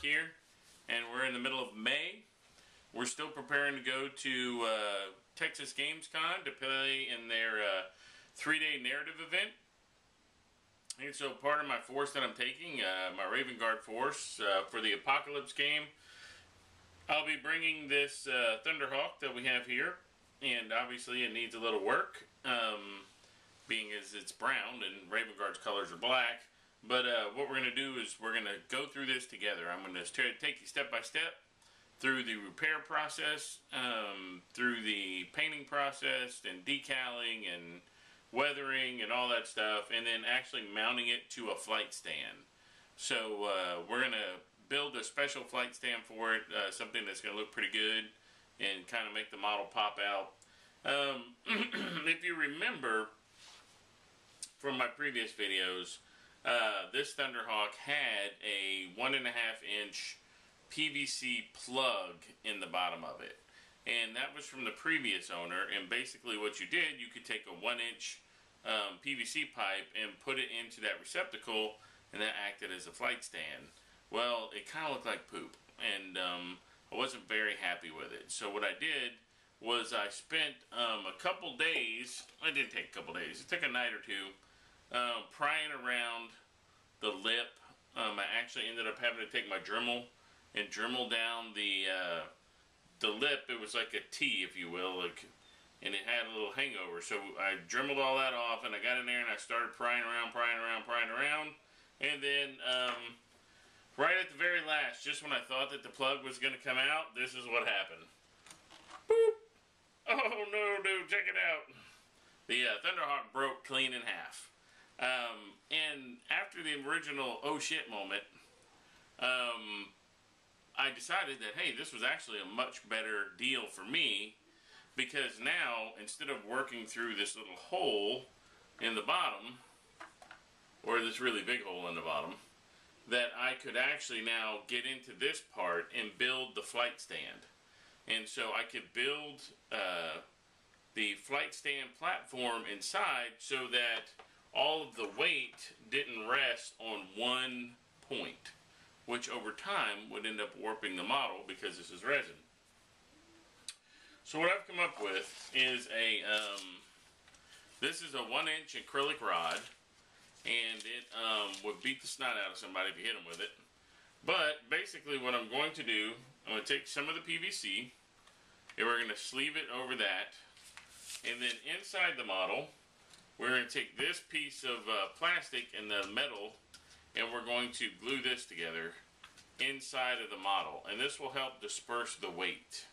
here, and we're in the middle of May. We're still preparing to go to Texas Gamescom to play in their 3-day narrative event. And so part of my force that I'm taking, my Raven Guard force, for the Apocalypse game, I'll be bringing this Thunderhawk that we have here. And obviously it needs a little work, being as it's brown and Raven Guard's colors are black. But what we're going to do is we're going to go through this together. I'm going to take you step by step through the repair process, through the painting process and decaling and weathering and all that stuff, and then actually mounting it to a flight stand. So we're going to build a special flight stand for it, something that's going to look pretty good and kind of make the model pop out. If you remember from my previous videos, this Thunderhawk had a 1.5 inch PVC plug in the bottom of it, and that was from the previous owner. And basically what you did, you could take a 1 inch PVC pipe and put it into that receptacle, and that acted as a flight stand. Well, it kind of looked like poop, and I wasn't very happy with it. So what I did was I spent a couple days, it didn't take a couple days, it took a night or two, prying around the lip. I actually ended up having to take my Dremel and Dremel down the lip. It was like a T, if you will, and it had a little hangover. So I Dremeled all that off, and I got in there and I started prying around, and then right at the very last, just when I thought that the plug was going to come out, this is what happened. Boop! Oh no, dude, check it out. The Thunderhawk broke clean in half. And after the original oh shit moment, I decided that, hey, this was actually a much better deal for me, because now, instead of working through this little hole in the bottom, or this really big hole in the bottom, that I could actually now get into this part and build the flight stand. And so I could build the flight stand platform inside so that all of the weight didn't rest on one point, which over time would end up warping the model because this is resin. So what I've come up with is this is a 1 inch acrylic rod, and it would beat the snot out of somebody if you hit them with it. But basically what I'm going to do, I'm going to take some of the PVC, and we're going to sleeve it over that, and then inside the model, we're going to take this piece of plastic and the metal, and we're going to glue this together inside of the model, and this will help disperse the weight.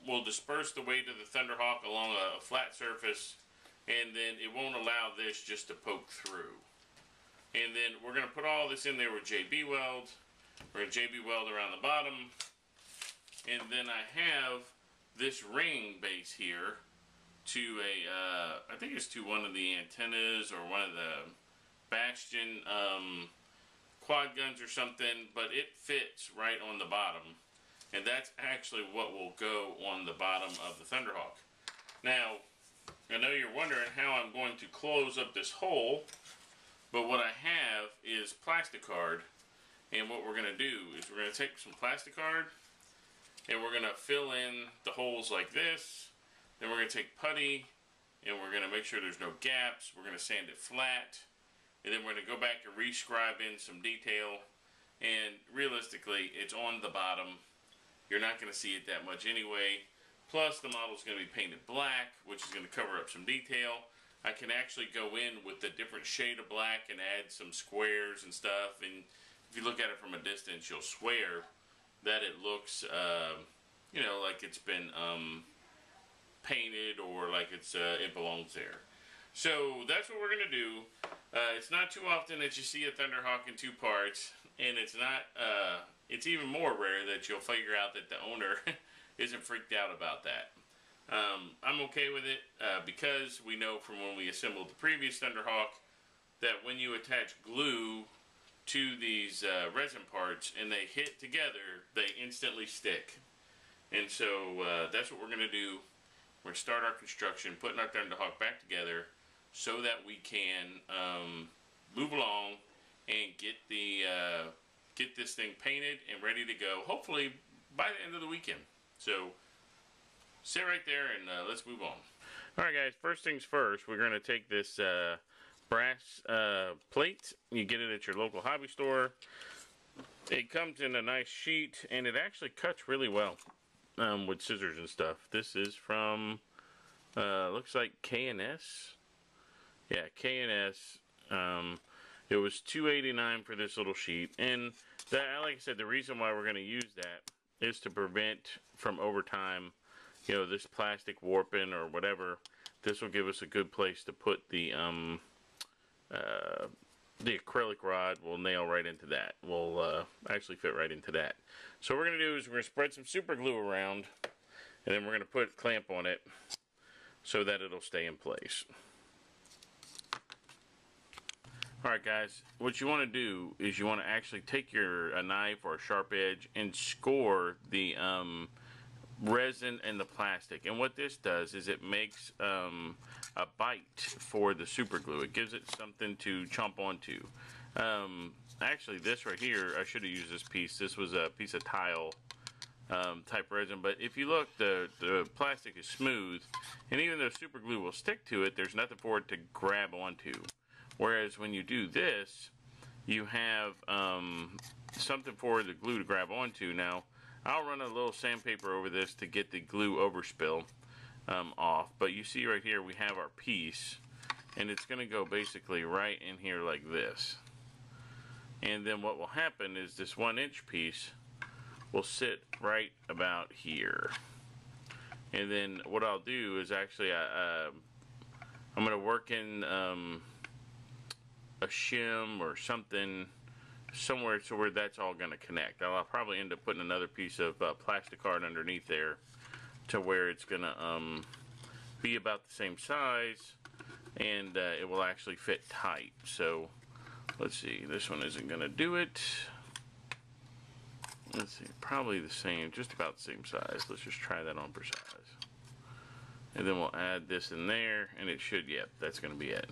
We'll disperse the weight of the Thunderhawk along a flat surface, and then it won't allow this just to poke through. And then we're going to put all this in there with JB Weld. We're going to JB Weld around the bottom, and then I have this ring base here to I think it's to one of the antennas or one of the Bastion quad guns or something, but it fits right on the bottom, and that's actually what will go on the bottom of the Thunderhawk. Now, I know you're wondering how I'm going to close up this hole, but what I have is plasticard, and what we're going to do is we're going to take some plasticard and we're going to fill in the holes like this. Then we're going to take putty and we're going to make sure there's no gaps. We're going to sand it flat, and then we're going to go back and rescribe in some detail, and realistically it's on the bottom. You're not going to see it that much anyway. Plus the model's going to be painted black, which is going to cover up some detail. I can actually go in with a different shade of black and add some squares and stuff, and if you look at it from a distance, you'll swear that it looks you know, like it's been painted, or like it belongs there. So that's what we're going to do. It's not too often that you see a Thunderhawk in two parts, and it's not it's even more rare that you'll figure out that the owner isn't freaked out about that. I'm okay with it because we know from when we assembled the previous Thunderhawk that when you attach glue to these resin parts and they hit together, they instantly stick. And so that's what we're going to do. We're going to start our construction, putting our Thunderhawk back together so that we can move along and get the get this thing painted and ready to go, hopefully by the end of the weekend. So sit right there and let's move on. Alright guys, first things first, we're going to take this brass plate. You get it at your local hobby store. It comes in a nice sheet, and it actually cuts really well with scissors and stuff. This is from, looks like K&S. Yeah, K&S. It was $2.89 for this little sheet, and that, like I said, the reason why we're going to use that is to prevent from over time, you know, this plastic warping or whatever. This will give us a good place to put the acrylic rod. Will nail right into that. Will actually fit right into that. So what we're going to do is we're going to spread some super glue around, and then we're going to put a clamp on it so that it'll stay in place. Alright guys, what you want to do is you want to actually take a knife or a sharp edge and score the resin and the plastic. And what this does is it makes a bite for the super glue. It gives it something to chomp onto. Actually, this right here, I should have used this piece. This was a piece of tile type resin, but if you look, the plastic is smooth, and even though super glue will stick to it, there's nothing for it to grab onto. Whereas when you do this, you have something for the glue to grab onto. Now, I'll run a little sandpaper over this to get the glue overspill off, but you see right here we have our piece, and it's going to go basically right in here like this. And then what will happen is this 1-inch piece will sit right about here. And then what I'll do is actually I'm going to work in a shim or something somewhere to where that's all going to connect. I'll probably end up putting another piece of plastic card underneath there to where it's going to be about the same size, and it will actually fit tight. So let's see, this one isn't going to do it. Let's see, probably the same, just about the same size. Let's just try that on for size. And then we'll add this in there, and it should, yep, that's going to be it.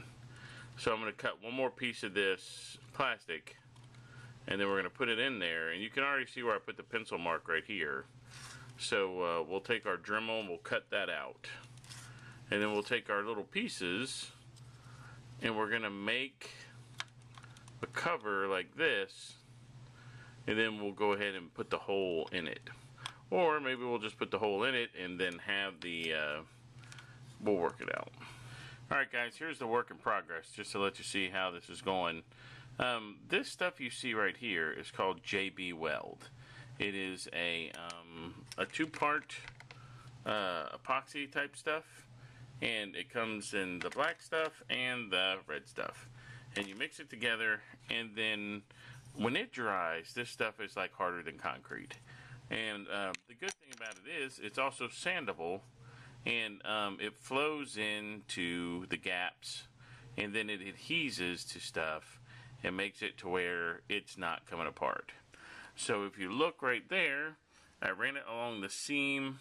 So I'm going to cut one more piece of this plastic, and then we're going to put it in there, and you can already see where I put the pencil mark right here. So we'll take our Dremel and we'll cut that out, and then we'll take our little pieces and we're going to make a cover like this, and then we'll go ahead and put the hole in it, or maybe we'll just put the hole in it and then have the we'll work it out. Alright guys, here's the work in progress, just to let you see how this is going. This stuff you see right here is called JB Weld. It is a 2-part epoxy type stuff, and it comes in the black stuff and the red stuff. And you mix it together, and then when it dries, this stuff is like harder than concrete. And the good thing about it is it's also sandable, and it flows into the gaps, and then it adheses to stuff and makes it to where it's not coming apart. So if you look right there, I ran it along the seam,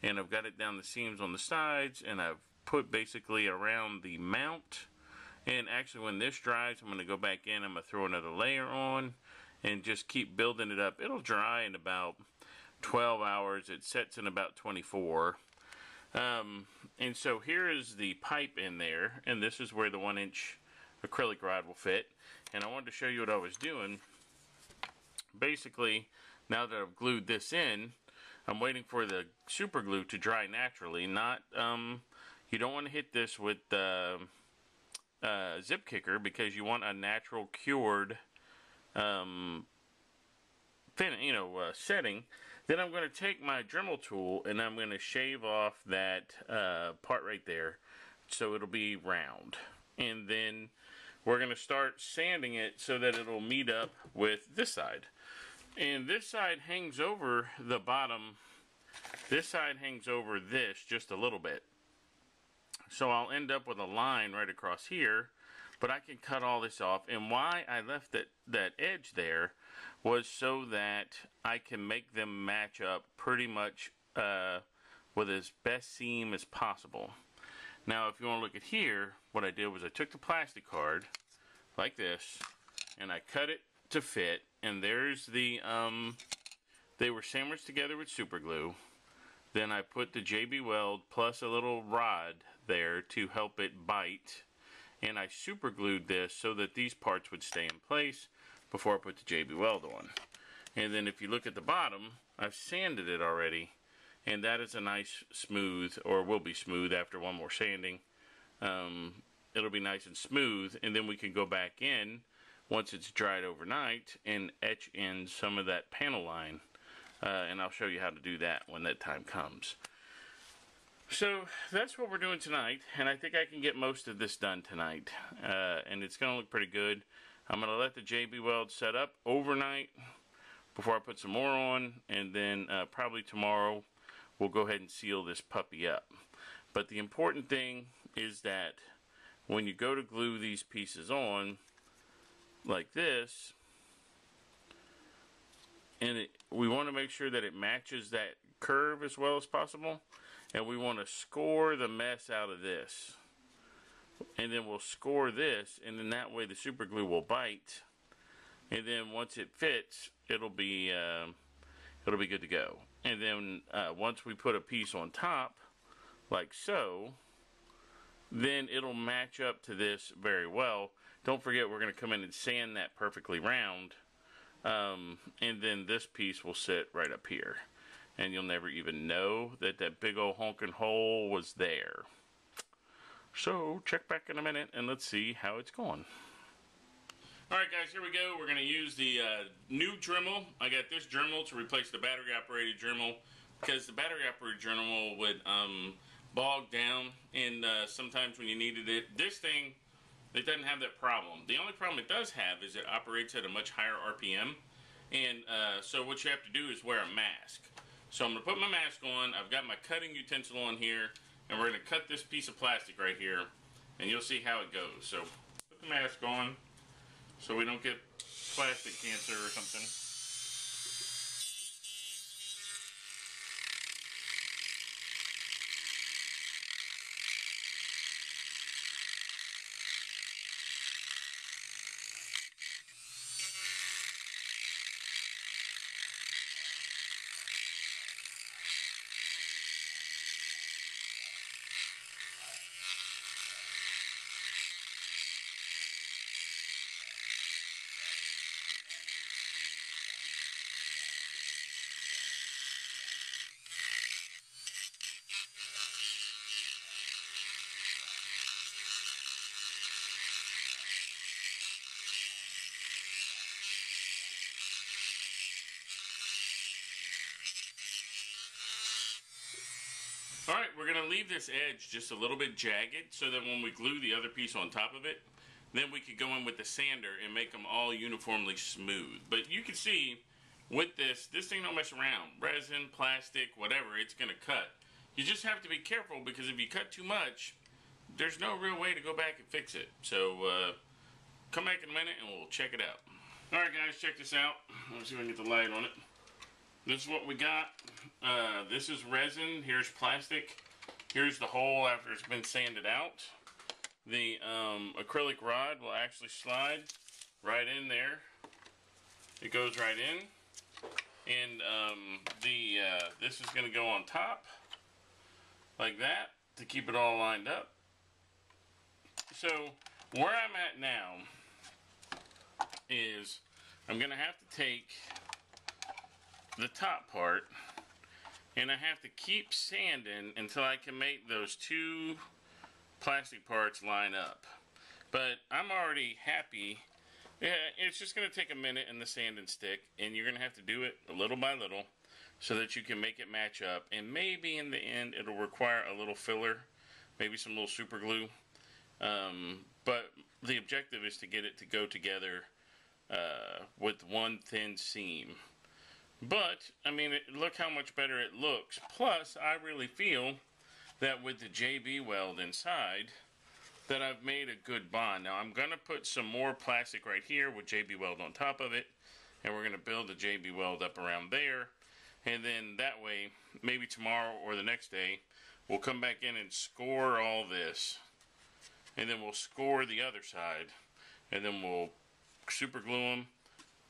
and I've got it down the seams on the sides, and I've put basically around the mount. And actually when this dries, I'm going to go back in, I'm going to throw another layer on and just keep building it up. It'll dry in about 12 hours. It sets in about 24. And so here is the pipe in there, and this is where the 1-inch acrylic rod will fit. And I wanted to show you what I was doing. Basically, now that I've glued this in, I'm waiting for the super glue to dry naturally. Not, you don't want to hit this with zip kicker, because you want a natural cured setting. Then I'm going to take my Dremel tool and I'm going to shave off that part right there so it'll be round. And then we're going to start sanding it so that it'll meet up with this side. And this side hangs over the bottom. This side hangs over this just a little bit. So I'll end up with a line right across here, but I can cut all this off. And why I left that edge there was so that I can make them match up pretty much with as best seam as possible. Now if you want to look at here, what I did was I took the plastic card like this, and I cut it to fit, and there's the, they were sandwiched together with super glue. Then I put the JB Weld plus a little rod there to help it bite, and I super glued this so that these parts would stay in place before I put the JB Weld on. And then if you look at the bottom, I've sanded it already, and that is a nice smooth, or will be smooth after one more sanding. It'll be nice and smooth, and then we can go back in once it's dried overnight and etch in some of that panel line. And I'll show you how to do that when that time comes. So that's what we're doing tonight, and I think I can get most of this done tonight, and it's going to look pretty good. I'm going to let the JB Weld set up overnight before I put some more on, and then probably tomorrow we'll go ahead and seal this puppy up. But the important thing is that when you go to glue these pieces on like this, and we want to make sure that it matches that curve as well as possible, and we want to score the mess out of this, and then we'll score this, and then that way the super glue will bite, and then once it fits, it'll be good to go. And then once we put a piece on top like so, then it'll match up to this very well. Don't forget, we're going to come in and sand that perfectly round, and then this piece will sit right up here, and you'll never even know that that big old honking hole was there. So check back in a minute and let's see how it's going. Alright guys, here we go. We're going to use the new Dremel. I got this Dremel to replace the battery operated Dremel, because the battery operated Dremel would bog down, and sometimes when you needed it, this thing, it doesn't have that problem. The only problem it does have is it operates at a much higher RPM, and so what you have to do is wear a mask. So I'm going to put my mask on. I've got my cutting utensil on here, and we're going to cut this piece of plastic right here, and you'll see how it goes. So put the mask on so we don't get plastic cancer or something. Alright, we're going to leave this edge just a little bit jagged so that when we glue the other piece on top of it, then we could go in with the sander and make them all uniformly smooth. But you can see with this thing don't mess around. Resin, plastic, whatever, it's going to cut. You just have to be careful, because if you cut too much, there's no real way to go back and fix it. So come back in a minute and we'll check it out. Alright guys, check this out. Let's see if I can get the light on it. This is what we got. This is resin. Here's plastic. Here's the hole after it's been sanded out. The acrylic rod will actually slide right in there. It goes right in. And this is going to go on top like that to keep it all lined up. So where I'm at now is I'm going to have to take the top part, and I have to keep sanding until I can make those two plastic parts line up. But I'm already happy. Yeah, it's just going to take a minute in the sand and stick, and you're going to have to do it little by little so that you can make it match up. And maybe in the end it'll require a little filler, maybe some little super glue. But the objective is to get it to go together with one thin seam. But, I mean, look how much better it looks. Plus, I really feel that with the JB Weld inside, that I've made a good bond. Now, I'm going to put some more plastic right here with JB Weld on top of it, and we're going to build the JB Weld up around there. And then that way, maybe tomorrow or the next day, we'll come back in and score all this. And then we'll score the other side. And then we'll super glue them,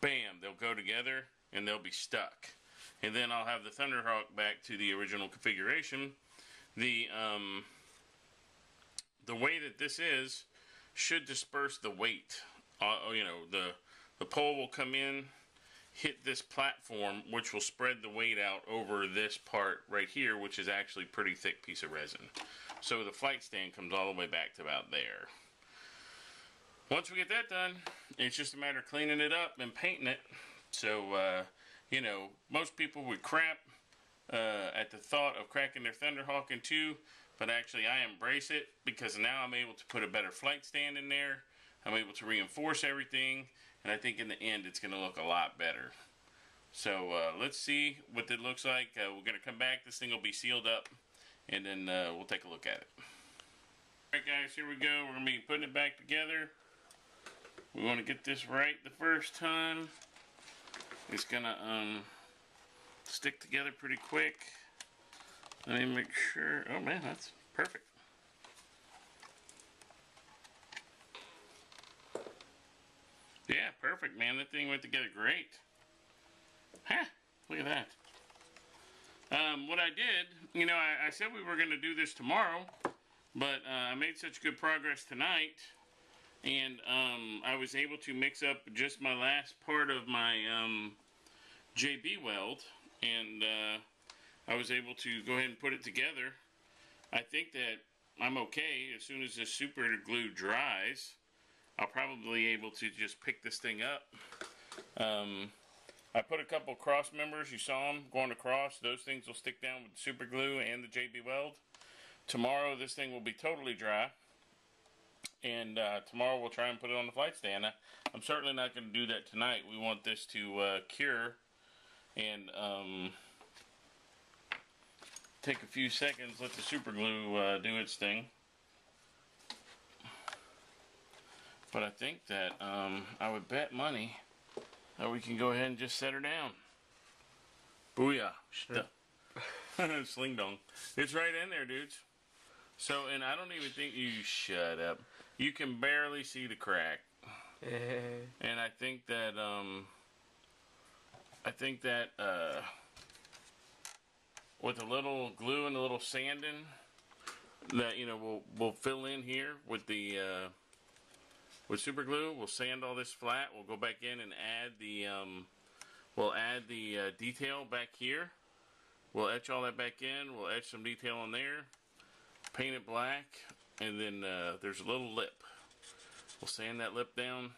bam, they'll go together and they'll be stuck. And then I'll have the Thunderhawk back to the original configuration. The way that this is should disperse the weight. You know, the pole will come in, hit this platform, which will spread the weight out over this part right here, which is actually a pretty thick piece of resin. So the flight stand comes all the way back to about there. Once we get that done, it's just a matter of cleaning it up and painting it. So, you know, most people would crap at the thought of cracking their Thunderhawk in two, but actually I embrace it because now I'm able to put a better flight stand in there. I'm able to reinforce everything, and I think in the end it's going to look a lot better. So let's see what it looks like. We're going to come back. This thing will be sealed up, and then we'll take a look at it. Alright guys, here we go. We're going to be putting it back together. We want to get this right the first time. It's going to stick together pretty quick. Let me make sure. Oh man, that's perfect. Yeah, perfect, man. That thing went together great. Huh, look at that. What I did, you know, I said we were going to do this tomorrow, but I made such good progress tonight, and I was able to mix up just my last part of my JB weld, and I was able to go ahead and put it together. I think that I'm okay. As soon as this super glue dries, I'll probably able to just pick this thing up. I put a couple cross members, you saw them going across. Those things will stick down with the super glue and the JB weld. Tomorrow this thing will be totally dry, and tomorrow we'll try and put it on the flight stand. I'm certainly not going to do that tonight. We want this to cure and take a few seconds, let the super glue do its thing. But I think that I would bet money that we can go ahead and just set her down. Booyah. Sling dong. It's right in there, dudes. So, and I don't even think you shut up. You can barely see the crack. And I think that with a little glue and a little sanding, that, you know, we'll fill in here with the with super glue. We'll sand all this flat. We'll go back in and add the detail back here. We'll etch all that back in. We'll etch some detail on there, paint it black, and then there's a little lip. We'll sand that lip down,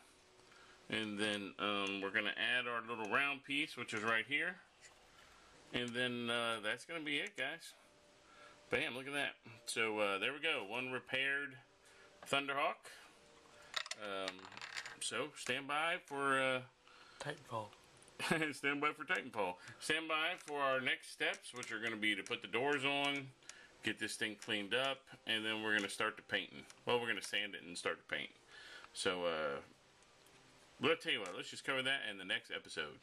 and then we're going to add our little round piece, which is right here. And then that's going to be it, guys. Bam, look at that. So there we go. One repaired Thunderhawk. So stand by for Titanfall. stand by for Titanfall. Stand by for our next steps, which are going to be to put the doors on, get this thing cleaned up, and then we're going to start the painting. Well, we're going to sand it and start the paint. So let's tell you what, let's just cover that in the next episode.